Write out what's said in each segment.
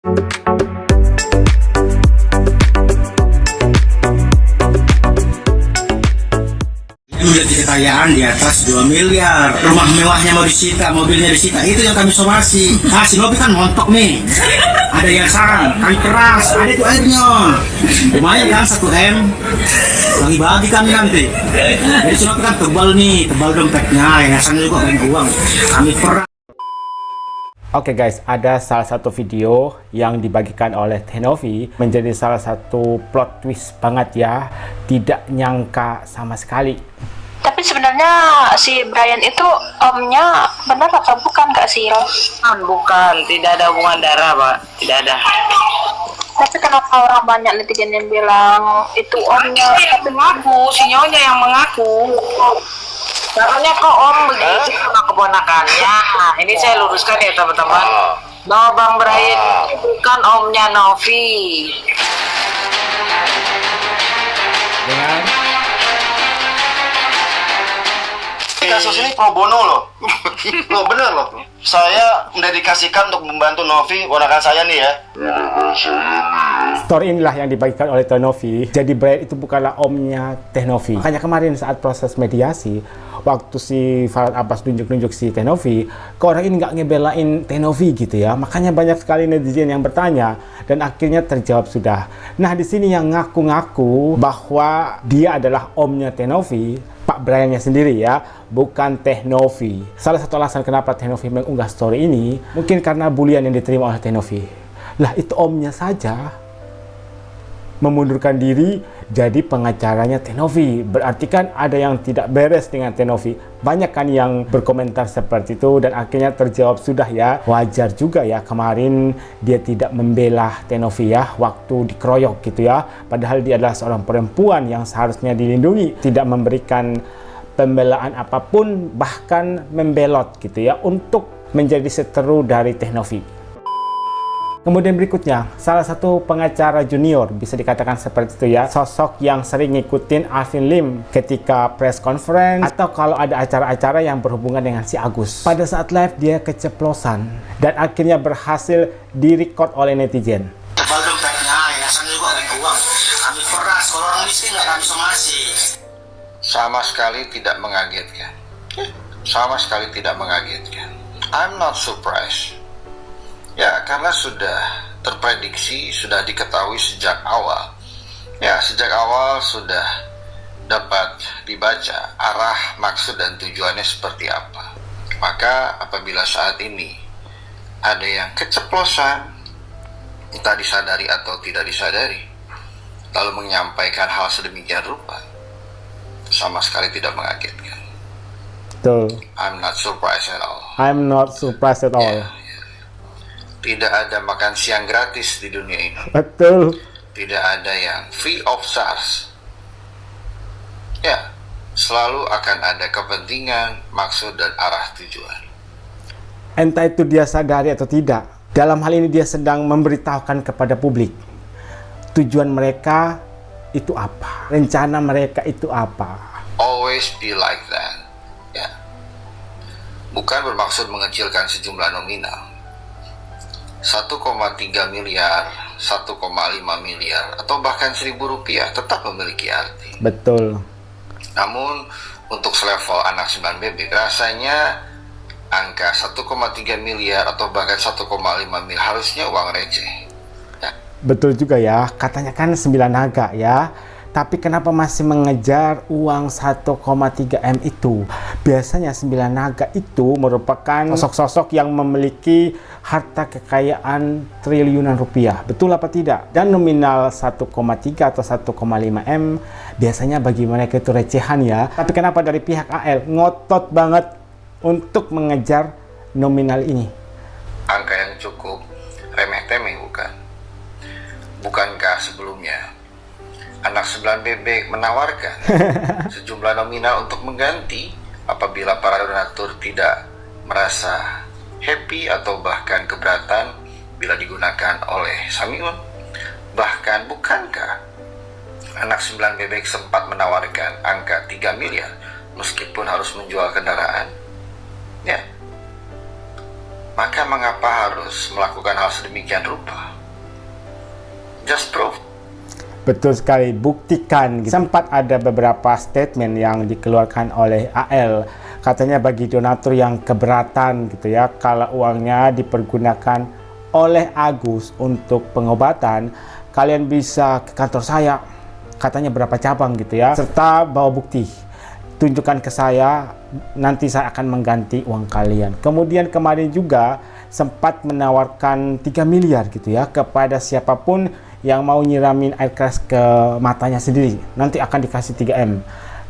Memiliki kekayaan di atas 2 miliar, rumah mewahnya mau disita, mobilnya disita, itu yang kami somasi. Si Novi kan montok nih, ada yang sarang, kami keras, ada itu airnya, lumayan kan 1 M, bagi-bagi kami nanti. Jadi si Novi kan tebal nih, tebal dompetnya, yayasannya juga banyak uang, kami perang. Oke guys, ada salah satu video yang dibagikan oleh Teh Novi menjadi salah satu plot twist banget ya. Tidak nyangka sama sekali. Tapi sebenarnya si Brian itu omnya benar atau bukan Kak Siro? Bukan, tidak ada hubungan darah Pak, tidak ada. Tapi kenapa orang banyak netizen yang bilang itu omnya? Yang mengaku, si nyonya yang mengaku. Caranya kok om begitu sama keponakannya. Nah, ini saya luruskan ya teman-teman, bahwa Bang Brian bukan omnya Novi. Kasus ini pro bono loh. Loh bener loh. Saya mendedikasikan untuk membantu Novi, ponakan saya nih ya. Story inilah yang dibagikan oleh Teh Novi. Jadi Brian itu bukanlah omnya Teh Novi. Makanya kemarin saat proses mediasi, waktu si Farhad Abbas nunjuk-nunjuk si Teh Novi, kok orang ini nggak ngebelain Teh Novi gitu ya. Makanya banyak sekali netizen yang bertanya dan akhirnya terjawab sudah. Nah di sini yang ngaku-ngaku bahwa dia adalah omnya Teh Novi, Pak Briannya sendiri ya, bukan Teh Novi. Salah satu alasan kenapa Teh Novi mengunggah story ini, mungkin karena bulian yang diterima oleh Teh Novi. Lah itu omnya saja memundurkan diri jadi pengacaranya Teh Novi. Berarti kan ada yang tidak beres dengan Teh Novi. Banyak kan yang berkomentar seperti itu dan akhirnya terjawab sudah ya. Wajar juga ya kemarin dia tidak membela Teh Novi ya waktu dikeroyok gitu ya. Padahal dia adalah seorang perempuan yang seharusnya dilindungi, tidak memberikan pembelaan apapun, bahkan membelot gitu ya untuk menjadi seteru dari Teh Novi. Kemudian berikutnya, salah satu pengacara junior, bisa dikatakan seperti itu ya, sosok yang sering ngikutin Alvin Lim ketika press conference atau kalau ada acara-acara yang berhubungan dengan si Agus. Pada saat live dia keceplosan dan akhirnya berhasil direcord oleh netizen. Tebal dompetnya, yayasannya juga banyak uang, kami peras, kalau orang miskin nggak kami somasi. Sama sekali tidak mengagetkan. Sama sekali tidak mengagetkan. I'm not surprised. Ya, karena sudah terprediksi, sudah diketahui sejak awal. Ya, sejak awal sudah dapat dibaca arah, maksud, dan tujuannya seperti apa. Maka apabila saat ini ada yang keceplosan, entah disadari atau tidak disadari, lalu menyampaikan hal sedemikian rupa, sama sekali tidak mengagetkan. Betul. I'm not surprised at all. I'm not surprised at all. Yeah. Tidak ada makan siang gratis di dunia ini. Betul. Tidak ada yang free of charge. Ya, selalu akan ada kepentingan, maksud, dan arah tujuan. Entah itu dia sadari atau tidak, dalam hal ini dia sedang memberitahukan kepada publik tujuan mereka itu apa, rencana mereka itu apa. Always be like that. Ya. Bukan bermaksud mengecilkan sejumlah nominal. 1,3 miliar, 1,5 miliar, atau bahkan Rp1.000 tetap memiliki arti. Betul. Namun, untuk selevel anak 9 bebek, rasanya angka 1,3 miliar atau bahkan 1,5 miliar harusnya uang receh. Ya. Betul juga ya, katanya kan 9 naga ya. Tapi kenapa masih mengejar uang 1,3 M itu? Biasanya 9 naga itu merupakan sosok-sosok yang memiliki harta kekayaan triliunan rupiah. Betul apa tidak? Dan nominal 1,3 atau 1,5 M biasanya bagi mereka itu recehan ya. Tapi kenapa dari pihak AL ngotot banget untuk mengejar nominal ini? Angka yang cukup remeh-temeh bukan? Bukankah sebelumnya anak 9 bebek menawarkan sejumlah nominal untuk mengganti apabila para donatur tidak merasa happy atau bahkan keberatan bila digunakan oleh Samiun? Bahkan bukankah anak 9 bebek sempat menawarkan angka 3 miliar meskipun harus menjual kendaraan? Ya. Maka mengapa harus melakukan hal sedemikian rupa? Just prove. Betul sekali, buktikan. Sempat ada beberapa statement yang dikeluarkan oleh AL. Katanya bagi donatur yang keberatan gitu ya, kalau uangnya dipergunakan oleh Agus untuk pengobatan, kalian bisa ke kantor saya. Katanya berapa cabang gitu ya, serta bawa bukti. Tunjukkan ke saya, nanti saya akan mengganti uang kalian. Kemudian kemarin juga sempat menawarkan 3 miliar gitu ya kepada siapapun yang mau nyiramin air keras ke matanya sendiri, nanti akan dikasih 3M.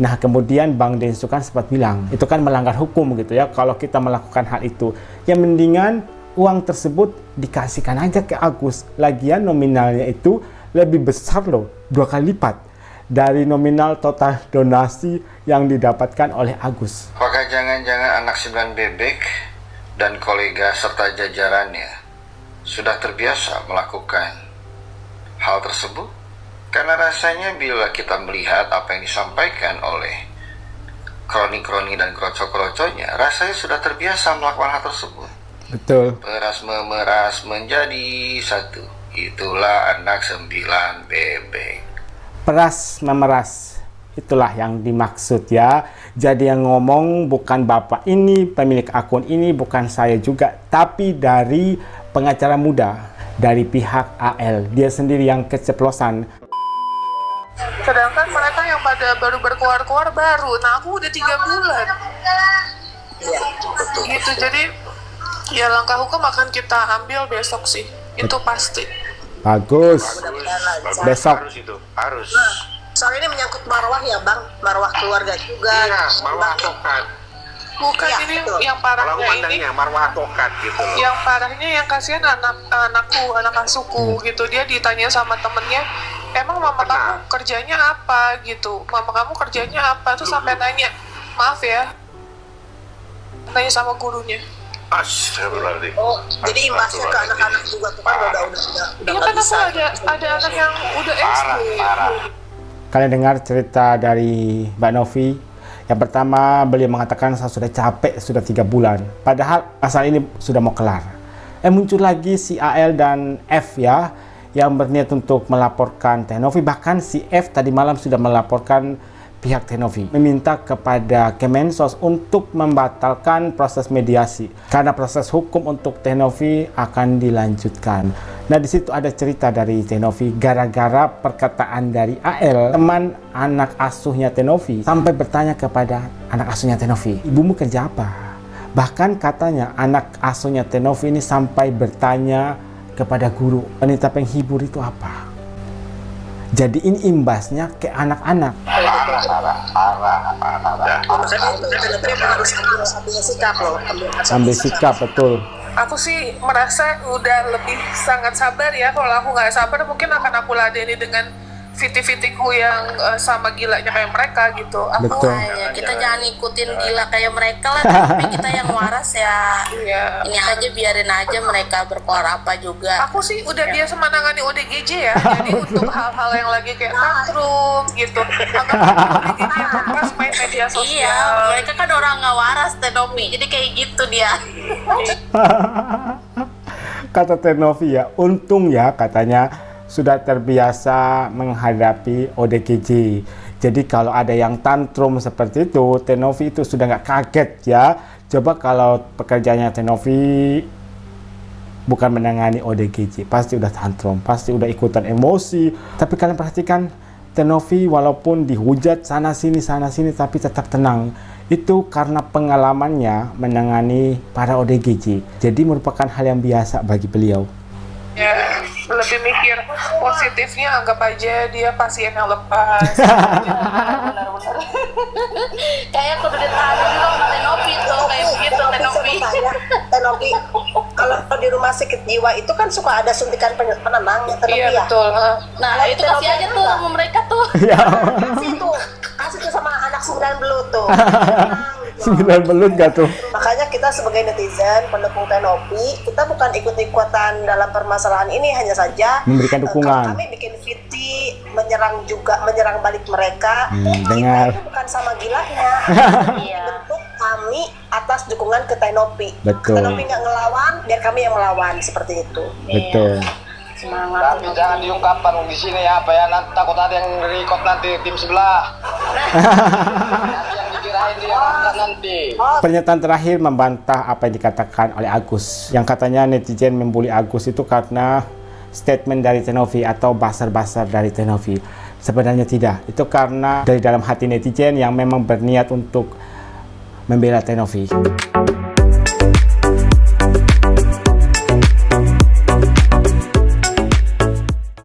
Nah, kemudian Bang Densu kan sempat bilang, itu kan melanggar hukum gitu ya, kalau kita melakukan hal itu. Yang mendingan uang tersebut dikasihkan aja ke Agus. Lagian nominalnya itu lebih besar loh, 2 kali lipat dari nominal total donasi yang didapatkan oleh Agus. Apakah jangan-jangan anak 9 bebek dan kolega serta jajarannya sudah terbiasa melakukan hal tersebut? Karena rasanya bila kita melihat apa yang disampaikan oleh kroni-kroni dan kroco-kroconya, rasanya sudah terbiasa melakukan hal tersebut. Betul. Peras memeras menjadi satu, itulah anak 9 bebek. Peras memeras, itulah yang dimaksud ya. Jadi yang ngomong bukan bapak ini, pemilik akun ini, bukan saya juga, tapi dari pengacara muda dari pihak AL, dia sendiri yang keceplosan. Sedangkan mereka yang pada baru berkeluar-keluar baru, nah aku udah 3 bulan. Gitu, jadi ya langkah hukum akan kita ambil besok sih, itu pasti. Bagus. Besok. Harus itu, harus. Soal ini menyangkut marwah ya Bang, marwah keluarga juga. Iya, marwah tokat. Bukan Ya, ini betul. yang Kalau parahnya ini. mandangnya marwah tokat gitu loh. Yang parahnya yang kasihan anak asuku gitu, dia ditanya sama temennya, emang mama kamu kerjanya apa gitu, mama kamu kerjanya apa, tuh sampai nanya, maaf ya, nanya sama gurunya. Astagfirullahaladzim. Oh, jadi imbasnya ke anak-anak juga tuh kan udah Iya nggak kan aku bisa. ada anak yang udah SD. Kalian dengar cerita dari Mbak Novi. Yang pertama, beliau mengatakan saya sudah capek, sudah 3 bulan. Padahal masalah ini sudah mau kelar. Muncul lagi si AL dan F ya, yang berniat untuk melaporkan Teh Novi. Bahkan si F tadi malam sudah melaporkan pihak Teh Novi, meminta kepada Kemensos untuk membatalkan proses mediasi karena proses hukum untuk Teh Novi akan dilanjutkan. Nah, di situ ada cerita dari Teh Novi gara-gara perkataan dari AL, teman anak asuhnya Teh Novi, sampai bertanya kepada anak asuhnya Teh Novi, ibumu kerja apa? Bahkan katanya anak asuhnya Teh Novi ini sampai bertanya kepada guru, wanita penghibur itu apa? Jadi ini imbasnya ke anak-anak. Makanya itu lebih harus ambil sikap loh. Ambil sikap, betul. Aku sih merasa udah lebih sangat sabar ya. Kalau aku nggak sabar mungkin akan aku ladeni dengan fiti-fitiku yang sama gilanya kayak mereka gitu. Aku Betul. Ya, kita jangan ikutin gila kayak mereka lah, tapi kita yang waras ya. Iya. Ini aja biarin aja mereka berkeluar apa juga. Aku sih udah biasa menangani ODGJ ya. Jadi untuk hal-hal yang lagi kayak tantrum gitu, anggap ODGJ yang pas main media Iya, sosial. mereka kan orang nggak waras Teh Novi, jadi kayak gitu dia. Kata Teh Novi ya, untung ya katanya sudah terbiasa menghadapi ODGJ. Jadi kalau ada yang tantrum seperti itu, Teh Novi itu sudah nggak kaget ya. Coba kalau pekerjaannya Teh Novi bukan menangani ODGJ, pasti udah tantrum, pasti udah ikutan emosi. Tapi kalian perhatikan, Teh Novi walaupun dihujat sana sini, tapi tetap tenang. Itu karena pengalamannya menangani para ODGJ. Jadi merupakan hal yang biasa bagi beliau. Ya, lebih mikir positifnya, anggap aja dia pasien yang lepas. Benar-benar. Kayak kudu ditahan dulu sama Teh Novi tuh, kayak begitu Teh Novi. Tenopi, kalau di rumah sakit jiwa itu kan suka ada suntikan penenang ya Tenopi Iya ya. betul. Nah, itu kasih aja tuh sama mereka tuh. Kasih tuh sama anak 9 belut tuh. Tenang, gitu. 9 belut gak tuh? Makanya kita sebagai netizen pendukung Tenopi, kita bukan ikut-ikutan dalam permasalahan ini, hanya saja Memberikan dukungan. kami bikin VT menyerang balik mereka. dengar. Kita itu bukan sama gilanya. Iya. Bentuk kami atas dukungan ke Tenopi. Betul. Tenopi nggak ngelawan, biar kami yang melawan, seperti itu. Betul. Semangat. Tapi jangan diungkapkan di sini apa ya, nanti takut ada yang record nanti tim sebelah. Nanti yang dikirain dia angkat nanti. Pernyataan terakhir membantah apa yang dikatakan oleh Agus, yang katanya netizen membuli Agus itu karena statement dari Tenovi atau basar-basar dari Tenovi. Sebenarnya tidak, itu karena dari dalam hati netizen yang memang berniat untuk membela Tenovi.